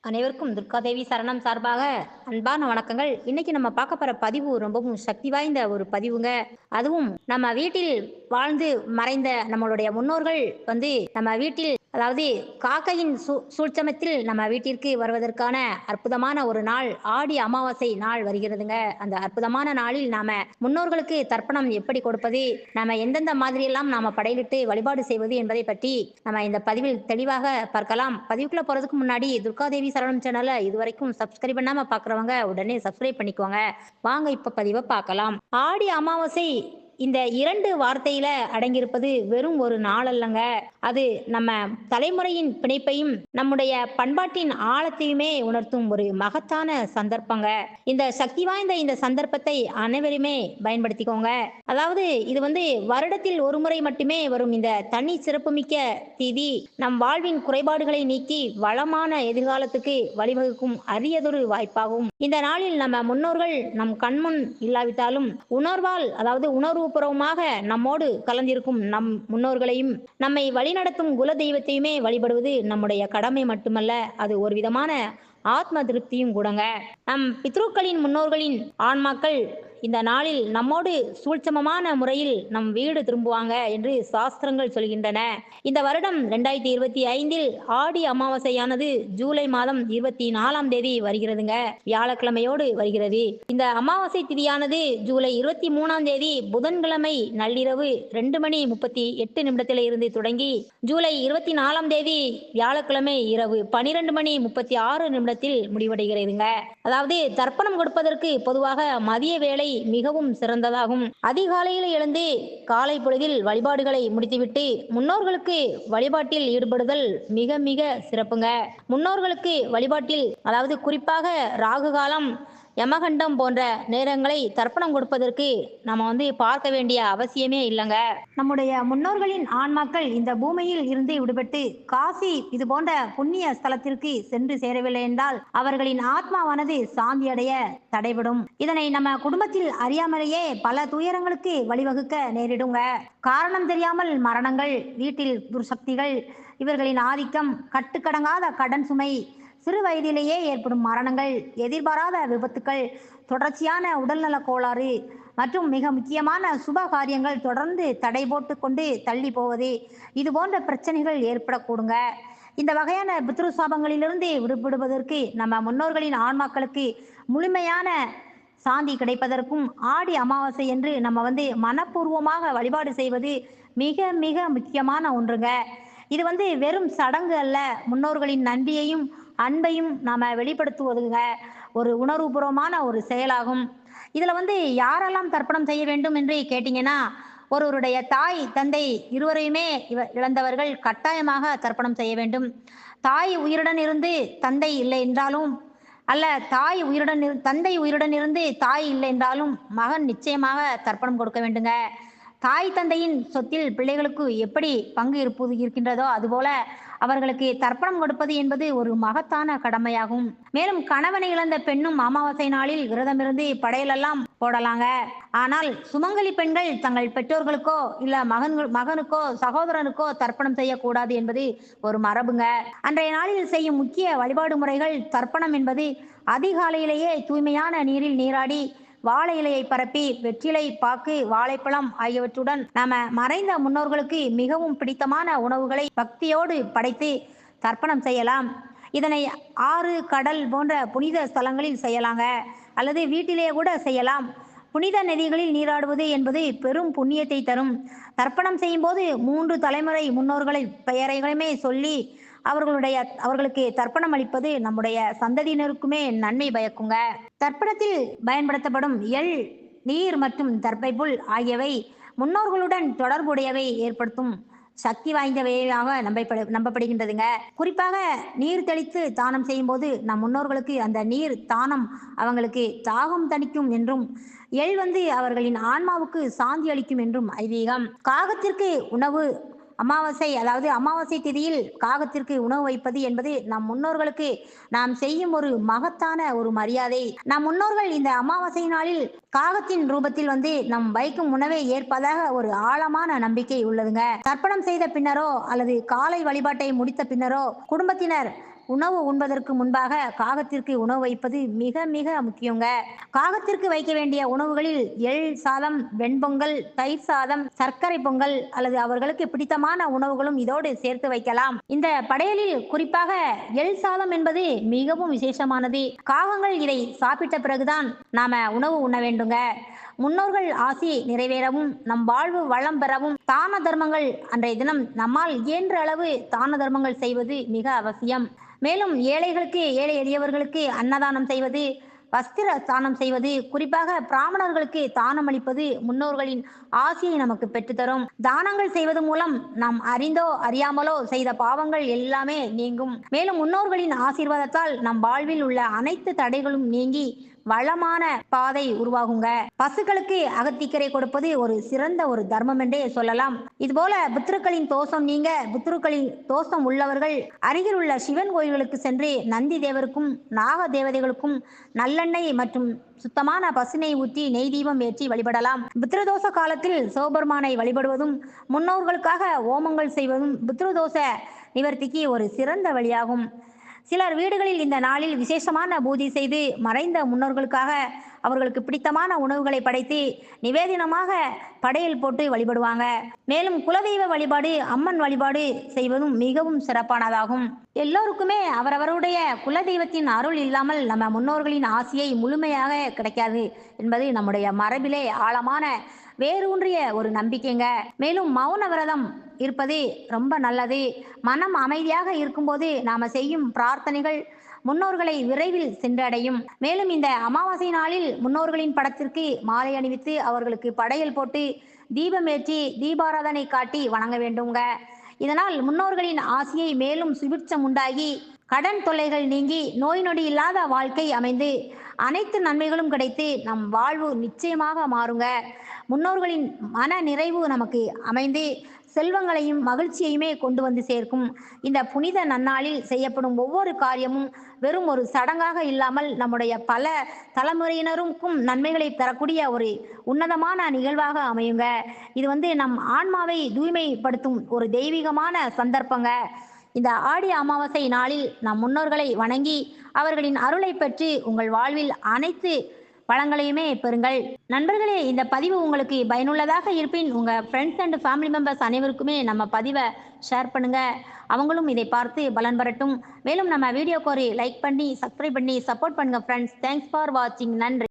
அனைவருக்கும் துர்காதேவி சரணம் சார்பாக அன்பான வணக்கங்கள். இன்னைக்கு நம்ம பார்க்க போற பதிவு ரொம்பவும் சக்தி வாய்ந்த ஒரு பதிவுங்க. அதுவும் நம்ம வீட்டில் வாழ்ந்து மறைந்த நம்மளுடைய முன்னோர்கள் நம்ம வீட்டில் அதாவது காக்கையின் சூட்சமத்தில் நம்ம வீட்டிற்கு வருவதற்கான அற்புதமான ஒரு நாள் ஆடி அமாவாசை நாள் வருகிறதுங்க. அந்த அற்புதமான நாளில் நாம முன்னோர்களுக்கு தர்ப்பணம் எப்படி கொடுப்பது, நாம எந்தெந்த மாதிரியெல்லாம் நாம படையிலிட்டு வழிபாடு செய்வது என்பதை பற்றி நம்ம இந்த பதிவில் தெளிவாக பார்க்கலாம். பதிவுக்குள்ள போறதுக்கு முன்னாடி துர்காதேவி சரவணம் சேனலை இதுவரைக்கும் சப்ஸ்கிரைப் பண்ணாம பார்க்குறவங்க உடனே சப்ஸ்கிரைப் பண்ணிக்கோங்க. வாங்க இப்ப பதிவை பார்க்கலாம். ஆடி அமாவாசை இந்த 2 வார்த்தையில அடங்கியிருப்பது வெறும் ஒரு நாள் அல்லங்க. அது நம்ம தலைமுறையின் பிணைப்பையும் நம்முடைய பண்பாட்டின் ஆழத்தையுமே உணர்த்தும் ஒரு மகத்தான சந்தர்ப்பங்க. இந்த சக்தி வாய்ந்த இந்த சந்தர்ப்பத்தை அனைவருமே பயன்படுத்திக்கோங்க. அதாவது இது வருடத்தில் ஒரு முறை மட்டுமே வரும் இந்த தனி சிறப்புமிக்க தீதி நம் வாழ்வின் குறைபாடுகளை நீக்கி வளமான எதிர்காலத்துக்கு வழிவகுக்கும் அரியதொரு வாய்ப்பாகும். இந்த நாளில் நம்ம முன்னோர்கள் நம் கண்முன் இல்லாவிட்டாலும் உணர்வால் அதாவது உணர்வுபூர்வமாக நம்மோடு கலந்திருக்கும் நம் முன்னோர்களையும் நம்மை வழிநடத்தும் குல தெய்வத்தையுமே வழிபடுவது நம்முடைய கடமை மட்டுமல்ல, அது ஒரு விதமான ஆத்ம திருப்தியும் கூடங்க. நம் பித்ருக்களின் முன்னோர்களின் ஆன்மாக்கள் இந்த நாளில் நம்மோடு சூட்சமமான முறையில் நம் வீடு திரும்புவாங்க என்று சாஸ்திரங்கள் சொல்கின்றன. இந்த வருடம் 2025 ஆடி அமாவாசையானது ஜூலை மாதம் 24ஆம் தேதி வருகிறதுங்க. வியாழக்கிழமையோடு வருகிறது. இந்த அமாவாசை திதியானது ஜூலை 23ஆம் தேதி புதன்கிழமை நள்ளிரவு 2:38 இருந்து தொடங்கி ஜூலை 24ஆம் தேதி வியாழக்கிழமை இரவு 12:36 முடிவடைகிறதுங்க. அதாவது தர்ப்பணம் கொடுப்பதற்கு பொதுவாக மதிய வேளை மிகவும் சிறந்ததாகும். அதிகாலையில் எழுந்து காலை பொழுதில் வழிபாடுகளை முடித்துவிட்டு முன்னோர்களுக்கு வழிபாட்டில் ஈடுபடுதல் மிக மிக சிறப்புங்க. முன்னோர்களுக்கு வழிபாட்டில் அதாவது குறிப்பாக ராகு காலம், யமகண்டம் போன்ற நேரங்களை தர்ப்பணம் கொடுப்பதற்கு நம்ம பார்க்க வேண்டிய அவசியமே இல்லைங்க. நம்முடைய முன்னோர்களின் ஆன்மாக்கள் இந்த பூமியில் இருந்து விடுபட்டு காசி இது போன்ற புண்ணிய ஸ்தலத்திற்கு சென்று சேரவில்லை என்றால் அவர்களின் ஆத்மாவானது சாந்தி அடைய தடைபடும். இதனை நம்ம குடும்பத்தில் அறியாமலேயே பல துயரங்களுக்கு வழிவகுக்க நேரிடுங்க. காரணம் தெரியாமல் மரணங்கள், வீட்டில் துர்சக்திகள், இவர்களின் ஆதிக்கம், கட்டுக்கடங்காத கடன் சுமை, சிறு வயதிலேயே ஏற்படும் மரணங்கள், எதிர்பாராத விபத்துக்கள், தொடர்ச்சியான உடல்நல கோளாறு மற்றும் மிக முக்கியமான சுப காரியங்கள் தொடர்ந்து தடை போட்டு கொண்டு தள்ளி போவது, இது போன்ற பிரச்சனைகள் ஏற்படக்கூடுங்க. இந்த வகையான பித்ரு சாபங்களிலிருந்து விடுபடுவதற்கு நம்ம முன்னோர்களின் ஆன்மாக்களுக்கு முழுமையான சாந்தி கிடைப்பதற்கும் ஆடி அமாவாசை என்று நம்ம மனப்பூர்வமாக வழிபாடு செய்வது மிக மிக முக்கியமான ஒன்றுங்க. இது வெறும் சடங்கு அல்ல, முன்னோர்களின் நன்றியையும் அன்பையும் நாம வெளிப்படுத்துவதுங்க ஒரு உணர்வுபூர்வமான ஒரு செயலாகும். இதுல யாரெல்லாம் தர்ப்பணம் செய்ய வேண்டும் என்று கேட்டீங்கன்னா, ஒருவருடைய தாய் தந்தை இருவரையுமே இழந்தவர்கள் கட்டாயமாக தர்ப்பணம் செய்ய வேண்டும். தாய் உயிருடன் இருந்து தந்தை இல்லை என்றாலும் அல்ல, தந்தை உயிருடன் இருந்து தாய் இல்லை என்றாலும் மகன் நிச்சயமாக தர்ப்பணம் கொடுக்க வேண்டுங்க. தாய் தந்தையின் சொத்தில் பிள்ளைகளுக்கு எப்படி பங்கு இருக்கின்றதோ அதுபோல அவர்களுக்கு தர்ப்பணம் கொடுப்பது என்பது ஒரு மகத்தான கடமையாகும். மேலும் கணவனை இழந்த பெண்ணும் அமாவாசை நாளில் விரதமிருந்து படையலெல்லாம் போடலாங்க. ஆனால் சுமங்கலி பெண்கள் தங்கள் பெற்றோர்களுக்கோ இல்ல மகனுக்கோ சகோதரனுக்கோ தர்ப்பணம் செய்யக்கூடாது என்பது ஒரு மரபுங்க. அன்றைய நாளில் செய்யும் முக்கிய வழிபாடு முறைகள் தர்ப்பணம் என்பது அதிகாலையிலேயே தூய்மையான நீரில் நீராடி வாழை இலையை பரப்பி வெற்றிலை, பாக்கு, வாழைப்பழம் ஆகியவற்றுடன் நாம மறைந்த முன்னோர்களுக்கு மிகவும் பிடித்தமான உணவுகளை பக்தியோடு படைத்து தர்ப்பணம் செய்யலாம். இதனை ஆறு, கடல் போன்ற புனித ஸ்தலங்களில் செய்யலாங்க, அல்லது வீட்டிலேயே கூட செய்யலாம். புனித நதிகளில் நீராடுவது என்பது பெரும் புண்ணியத்தை தரும். தர்ப்பணம் செய்யும் போது 3 தலைமுறை முன்னோர்களை பெயரைகளுமே சொல்லி அவர்களுக்கு தர்ப்பணம் அளிப்பது நம்முடைய சந்ததியினருக்குமே நன்மை பயக்குங்க. தர்ப்பணத்தில் பயன்படுத்தப்படும் எள், நீர் மற்றும் தர்ப்பை புல் ஆகியவை முன்னோர்களுடன் தொடர்புடையவை ஏற்படுத்தும் சக்தி வாய்ந்தவையாக நம்பப்படுகின்றதுங்க. குறிப்பாக நீர் தெளித்து தானம் செய்யும் போது நம் முன்னோர்களுக்கு அந்த நீர் தானம் அவங்களுக்கு தாகம் தணிக்கும் என்றும், எள் அவர்களின் ஆன்மாவுக்கு சாந்தி அளிக்கும் என்றும் ஐதீகம். காகத்திற்கு உணவு அமாவாசை திதியில் காகத்திற்கு உணவு வைப்பது என்பது நம் முன்னோர்களுக்கு நாம் செய்யும் ஒரு மகத்தான ஒரு மரியாதை. நம் முன்னோர்கள் இந்த அமாவாசை நாளில் காகத்தின் ரூபத்தில் நம் வைக்கும் உணவை ஏற்பதாக ஒரு ஆழமான நம்பிக்கை உள்ளதுங்க. தர்ப்பணம் செய்த பின்னரோ அல்லது காலை வழிபாட்டை முடித்த பின்னரோ குடும்பத்தினர் உணவு உண்பதற்கு முன்பாக காகத்திற்கு உணவு வைப்பது மிக மிக முக்கியங்க. காகத்திற்கு வைக்க வேண்டிய உணவுகளில் எள் சாதம், வெண்பொங்கல், தயிர் சாதம், சர்க்கரை பொங்கல் அல்லது அவர்களுக்கு பிடித்தமான உணவுகளும் இதோடு சேர்த்து வைக்கலாம். இந்த படையலில் குறிப்பாக எள் சாதம் என்பது மிகவும் விசேஷமானது. காகங்கள் இதை சாப்பிட்ட பிறகுதான் நாம உணவு உண்ண வேண்டுங்க. முன்னோர்கள் ஆசி நிறைவேறவும் நம் வாழ்வு வளம் பெறவும் தான தர்மங்கள் அன்றைய தினம் நம்மால் இயன்ற அளவு தான தர்மங்கள் செய்வது மிக அவசியம். மேலும் ஏழைகளுக்கு ஏழை எளியவர்களுக்கு அன்னதானம் செய்வது, வஸ்திர தானம் செய்வது, குறிப்பாக பிராமணர்களுக்கு தானம் அளிப்பது முன்னோர்களின் ஆசியை நமக்கு பெற்றுத்தரும். தானங்கள் செய்வது மூலம் நாம் அறிந்தோ அறியாமலோ செய்த பாவங்கள் எல்லாமே நீங்கும். மேலும் முன்னோர்களின் ஆசீர்வாதத்தால் நம் வாழ்வில் உள்ள அனைத்து தடைகளும் நீங்கி வளமான பாதை உருவாகுங்க. பசுக்களுக்கு அகத்திக்கரை கொடுப்பது ஒரு சிறந்த ஒரு தர்மம் என்றே சொல்லலாம். இதுபோல பித்ருக்களின் தோஷம் நீங்க பித்ருக்களின் தோஷம் உள்ளவர்கள் அருகில் உள்ள சிவன் கோயில்களுக்கு சென்று நந்தி தேவருக்கும் நாக தேவதைகளுக்கும் நல்லெண்ணெய் மற்றும் சுத்தமான பசுனை ஊற்றி நெய் தீபம் ஏற்றி வழிபடலாம். பித்ருதோஷ காலத்தில் சிவபெருமானை வழிபடுவதும் முன்னோர்களுக்காக ஓமங்கள் செய்வதும் பித்ருதோஷ நிவர்த்திக்கு ஒரு சிறந்த வழியாகும். சிலர் வீடுகளில் இந்த நாளில் விசேஷமான பூஜை செய்து மறைந்த முன்னோர்களுக்காக அவர்களுக்கு பிடித்தமான உணவுகளை படைத்து நிவேதனமாக படையல் போட்டு வழிபடுவாங்க. மேலும் குலதெய்வ வழிபாடு, அம்மன் வழிபாடு செய்வதும் மிகவும் சிறப்பானதாகும். எல்லோருக்குமே அவரவருடைய குலதெய்வத்தின் அருள் இல்லாமல் நம்ம முன்னோர்களின் ஆசியை முழுமையாக கிடைக்காது என்பது நம்முடைய மரபிலே ஆழமான வேரூன்றிய ஒரு நம்பிக்கைங்க. மேலும் மௌன விரதம் இருப்பது ரொம்ப நல்லது. மனம் அமைதியாக இருக்கும்போது நாம செய்யும் பிரார்த்தனைகள் முன்னோர்களை விரைவில் சென்றடையும். மேலும் இந்த அமாவாசை நாளில் முன்னோர்களின் படத்திற்கு மாலை அணிவித்து அவர்களுக்கு படையல் போட்டு தீபமேற்றி தீபாராதனை காட்டி வணங்க வேண்டுங்க. இதனால் முன்னோர்களின் ஆசியை மேலும் சுபிட்சம் உண்டாகி கடன் தொல்லைகள் நீங்கி நோய் நொடி இல்லாத வாழ்க்கை அமைந்து அனைத்து நன்மைகளும் கிடைத்து நம் வாழ்வு நிச்சயமாக மாறுங்க. முன்னோர்களின் மன நிறைவு நமக்கு அமைந்து செல்வங்களையும் மகிழ்ச்சியையுமே கொண்டு வந்து சேர்க்கும். இந்த புனித நன்னாளில் செய்யப்படும் ஒவ்வொரு காரியமும் வெறும் ஒரு சடங்காக இல்லாமல் நம்முடைய பல தலைமுறையினருக்கும் நன்மைகளை தரக்கூடிய ஒரு உன்னதமான நிகழ்வாக அமையுங்க. இது நம் ஆன்மாவை தூய்மைப்படுத்தும் ஒரு தெய்வீகமான சந்தர்ப்பங்க. இந்த ஆடி அமாவாசை நாளில் நம் முன்னோர்களை வணங்கி அவர்களின் அருளை பெற்று உங்கள் வாழ்வில் அனைத்து வளங்களையுமே பெறுங்கள். நண்பர்களே, இந்த பதிவு உங்களுக்கு பயனுள்ளதாக இருப்பின் உங்கள் ஃப்ரெண்ட்ஸ் அண்ட் ஃபேமிலி மெம்பர்ஸ் அனைவருக்குமே நம்ம பதிவை ஷேர் பண்ணுங்க. அவங்களும் இதை பார்த்து பலன் பெறட்டும். மேலும் நம்ம வீடியோக்கு ஒரு லைக் பண்ணி சப்ஸ்கிரைப் பண்ணி சப்போர்ட் பண்ணுங்க ஃப்ரெண்ட்ஸ். தேங்க்ஸ் ஃபார் வாட்சிங். நன்றி.